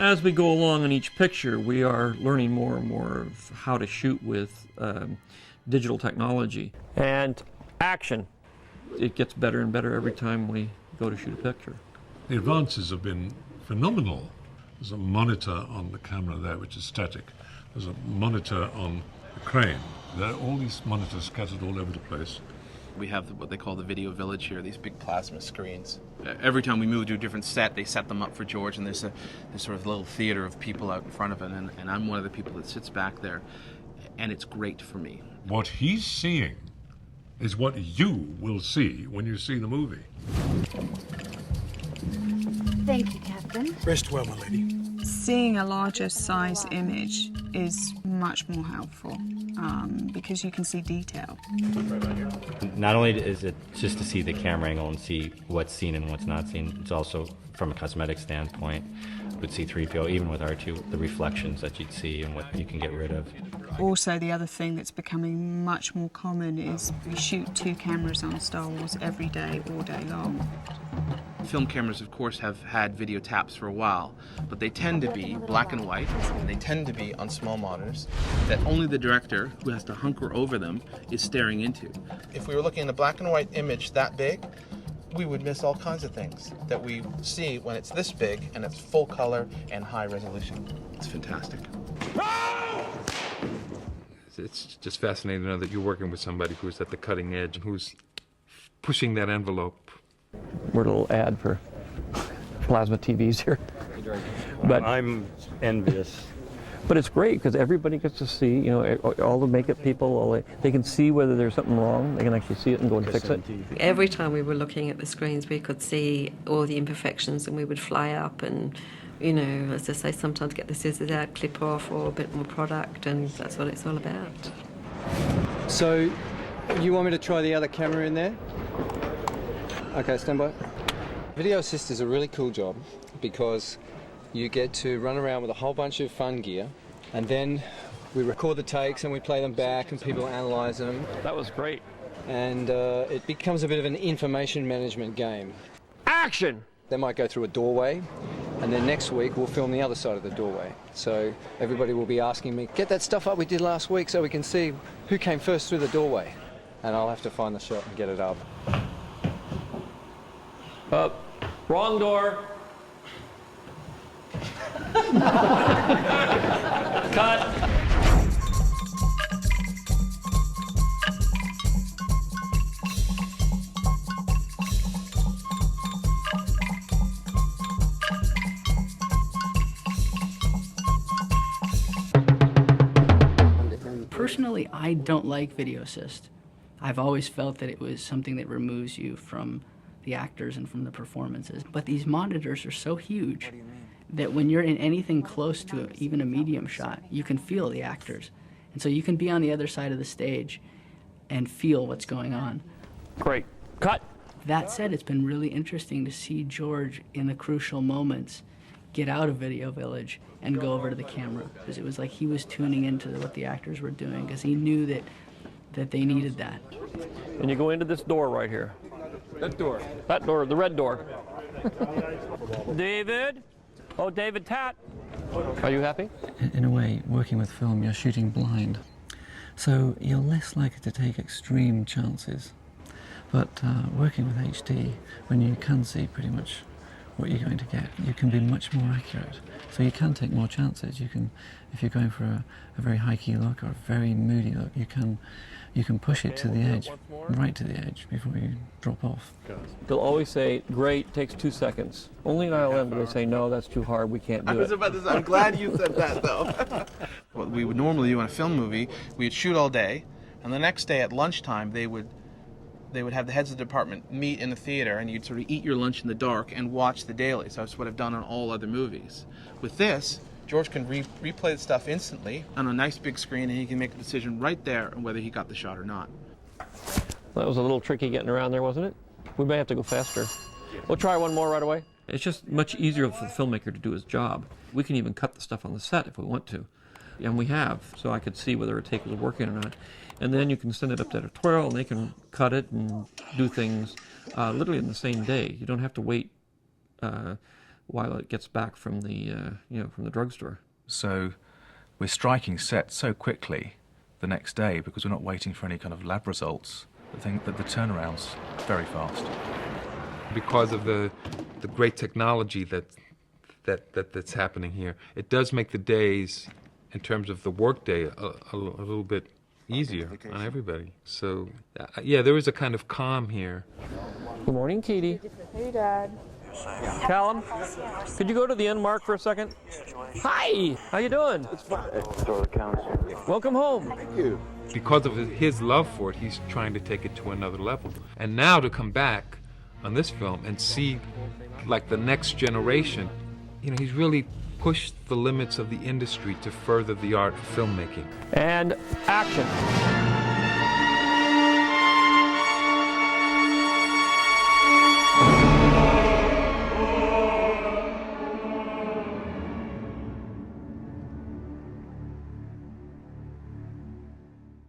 As we go along in each picture, we are learning more and more of how to shoot with digital technology. And action. It gets better and better every time we go to shoot a picture. The advances have been phenomenal. There's a monitor on the camera there, which is static. There's a monitor on the crane. There are all these monitors scattered all over the place. We have what they call the video village here, these big plasma screens. Every time we move to a different set, they set them up for George, and there's sort of little theater of people out in front of it, and I'm one of the people that sits back there, and it's great for me. What he's seeing is what you will see when you see the movie. Thank you, Captain. Rest well, my lady. Seeing a larger size image is much more helpful because you can see detail. Not only is it just to see the camera angle and see what's seen and what's not seen, it's also from a cosmetic standpoint with C-3PO, even with R2, the reflections that you'd see and what you can get rid of. Also, the other thing that's becoming much more common is we shoot 2 cameras on Star Wars every day, all day long. Film cameras, of course, have had video taps for a while, but they tend to be black and white, and they tend to be on small monitors that only the director, who has to hunker over them, is staring into. If we were looking at a black and white image that big, we would miss all kinds of things that we see when it's this big and it's full color and high resolution. It's fantastic. It's just fascinating to know that you're working with somebody who's at the cutting edge and who's pushing that envelope. We're a little ad for plasma TVs here. But I'm envious. But it's great because everybody gets to see, you know, all the makeup people, they can see whether there's something wrong. They can actually see it and go and fix it. Every time we were looking at the screens, we could see all the imperfections, and we would fly up and, you know, as I say, sometimes get the scissors out, clip off, or a bit more product, and that's what it's all about. So, you want me to try the other camera in there? Okay, stand by. Video assist is a really cool job because you get to run around with a whole bunch of fun gear, and then we record the takes and we play them back and people analyse them. That was great. And it becomes a bit of an information management game. Action! They might go through a doorway, and then next week we'll film the other side of the doorway. So everybody will be asking me, get that stuff up we did last week so we can see who came first through the doorway. And I'll have to find the shot and get it up. Up. Wrong door. Cut. Personally, I don't like video assist. I've always felt that it was something that removes you from the actors and from the performances. But these monitors are so huge that when you're in anything close to even a medium shot, you can feel the actors. And so you can be on the other side of the stage and feel what's going on. Great. Cut. That said, it's been really interesting to see George in the crucial moments get out of Video Village and go over to the camera, because it was like he was tuning into what the actors were doing, because he knew that they needed that. And you go into this door right here. That door. That door, the red door. David? Oh, David Tat. Are you happy? In a way, working with film, you're shooting blind. So you're less likely to take extreme chances. But working with HD, when you can see pretty much what you're going to get, you can be much more accurate. So you can take more chances. You can, if you're going for a very high-key look or a very moody look, you can push it to the edge, right to the edge, before you drop off. They'll always say, great, takes 2 seconds. Only in ILM do they say, no, that's too hard, we can't do it. I was about to say, I'm glad you said that, though. What we would normally do in a film movie, we'd shoot all day, and the next day at lunchtime, they would have the heads of the department meet in the theater, and you'd sort of eat your lunch in the dark and watch the dailies. That's what I've done on all other movies. With this, George can replay the stuff instantly on a nice big screen, and he can make a decision right there on whether he got the shot or not. That was a little tricky getting around there, wasn't it? We may have to go faster. We'll try one more right away. It's just much easier for the filmmaker to do his job. We can even cut the stuff on the set if we want to. And we have, so I could see whether a take was working or not. And then you can send it up to editorial, and they can cut it and do things literally in the same day. You don't have to wait while it gets back from the from the drugstore. So we're striking sets so quickly the next day because we're not waiting for any kind of lab results. I think that the turnaround's very fast. Because of the great technology that's happening here, it does make the days, in terms of the workday, a little bit easier on everybody. So, yeah, there is a kind of calm here. Good morning, Katie. Hey, Dad. Callum, could you go to the end mark for a second? Hi, how you doing? It's fine. Welcome home. Thank you. Because of his love for it, he's trying to take it to another level. And now to come back on this film and see, like, the next generation, he's really pushed the limits of the industry to further the art of filmmaking. And action.